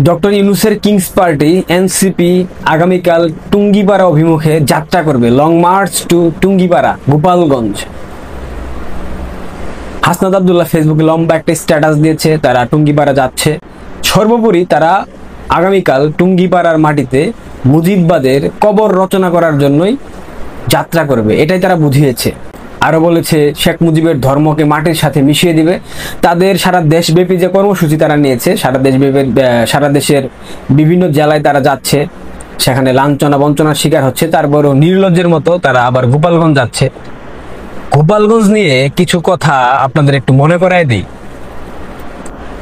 Doctor ইউনূসের kings party NCP আগামীকাল টুঙ্গিপাড়া অভিমুখে যাত্রা করবে। Long march to Tungipara, Gopalganj. Hasnat Abdullah ফেসবুকে লম্বা একটা স্ট্যাটাস দিয়েছে, তারা টুঙ্গিপাড়া যাচ্ছে। সর্বোপরি তারা আগামীকাল টুঙ্গিপাড়ার মাটিতে মুজিববাদের কবর রচনা করার জন্যই যাত্রা করবে, এটাই তারা বুঝিয়েছে। আরো বলেছে শেখ মুজিবের ধর্মকে মাটির সাথে মিশিয়ে দিবে। তাদের সারা দেশব্যাপী যে কর্মসূচি তারা নিয়েছে, সারা দেশের বিভিন্ন জেলায় তারা যাচ্ছে, সেখানে লাঞ্ছনা বঞ্চনার শিকার হচ্ছে, তারপরও নির্লজ্জের মতো তারা আবার গোপালগঞ্জ যাচ্ছে। গোপালগঞ্জ নিয়ে কিছু কথা আপনাদের একটু মনে করায় দিই।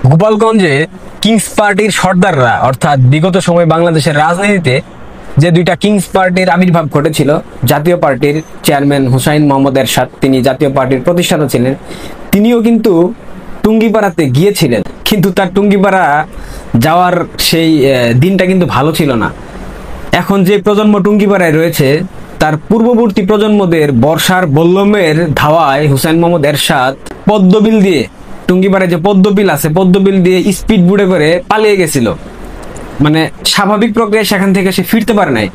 গোপালগঞ্জে কিংস পার্টির সর্দাররা, অর্থাৎ বিগত সময় বাংলাদেশের রাজনীতিতে যে দুইটা কিংস পার্টির আবির্ভাব ঘটেছিল, জাতীয় পার্টির চেয়ারম্যান হুসাইন মোহাম্মদ এরশাদ, তিনি জাতীয় পার্টির প্রতিষ্ঠাতা ছিলেন, তিনিও কিন্তু টুঙ্গিপাড়াতে গিয়েছিলেন। কিন্তু তার টুঙ্গিপাড়া যাওয়ার সেই দিনটা কিন্তু ভালো ছিল না। এখন যে প্রজন্ম টুঙ্গিপাড়ায় রয়েছে, তার পূর্ববর্তী প্রজন্মদের বর্ষার বল্লমের ধাওয়ায় হুসাইন মোহাম্মদ এরশাদ পদ্মবিল দিয়ে, টুঙ্গিপাড়ায় যে পদ্মবিল আছে, পদ্মবিল দিয়ে স্পিড বুটে করে পালিয়ে গেছিল। মানে স্বাভাবিক প্রক্রিয়ায় সেখান থেকে সে ফিরতে পারে নাই।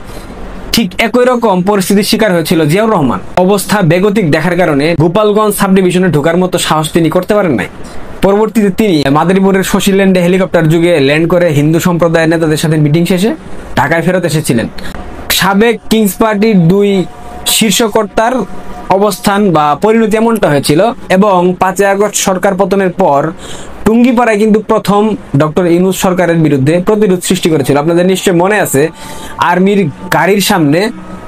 ঠিক একই রকম পরিস্থিতির শিকার হয়েছিল জিয়াউর রহমান। অবস্থা বেগতিক দেখার কারণে গোপালগঞ্জ সাব ডিভিশনে ঢোকার মতো সাহস তিনি করতে পারেন নাই। পরবর্তীতে তিনি মাদারীপুরের শশীল্যান্ডে হেলিকপ্টার যুগে ল্যান্ড করে হিন্দু সম্প্রদায়ের নেতাদের সাথে মিটিং শেষে ঢাকায় ফেরত এসেছিলেন। সাবেক কিংস পার্টির দুই শীর্ষকর্তার অবস্থান বা পরিণতি এমনটা হয়েছিল। এবং 5ই আগস্ট সরকার পতনের পর টুঙ্গিপাড়ায় কিন্তু প্রথম ডক্টর ইউনূস সরকারের বিরুদ্ধে প্রতিরোধ সৃষ্টি করেছিল। আপনাদের নিশ্চয় মনে আছে, আর্মির গাড়ির সামনে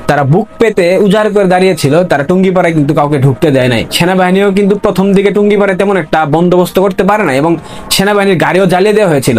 তারা বুক পেতে উজাড় করে দাঁড়িয়েছিল, তারা টুঙ্গিপাড়ায় কিন্তু কাউকে ঢুকতে দেয় নাই। সেনাবাহিনীও কিন্তু প্রথম দিকে টুঙ্গিপাড়ায় তেমন একটা বন্দোবস্ত করতে পারে না এবং সেনাবাহিনীর গাড়িও জ্বালিয়ে দেওয়া হয়েছিল।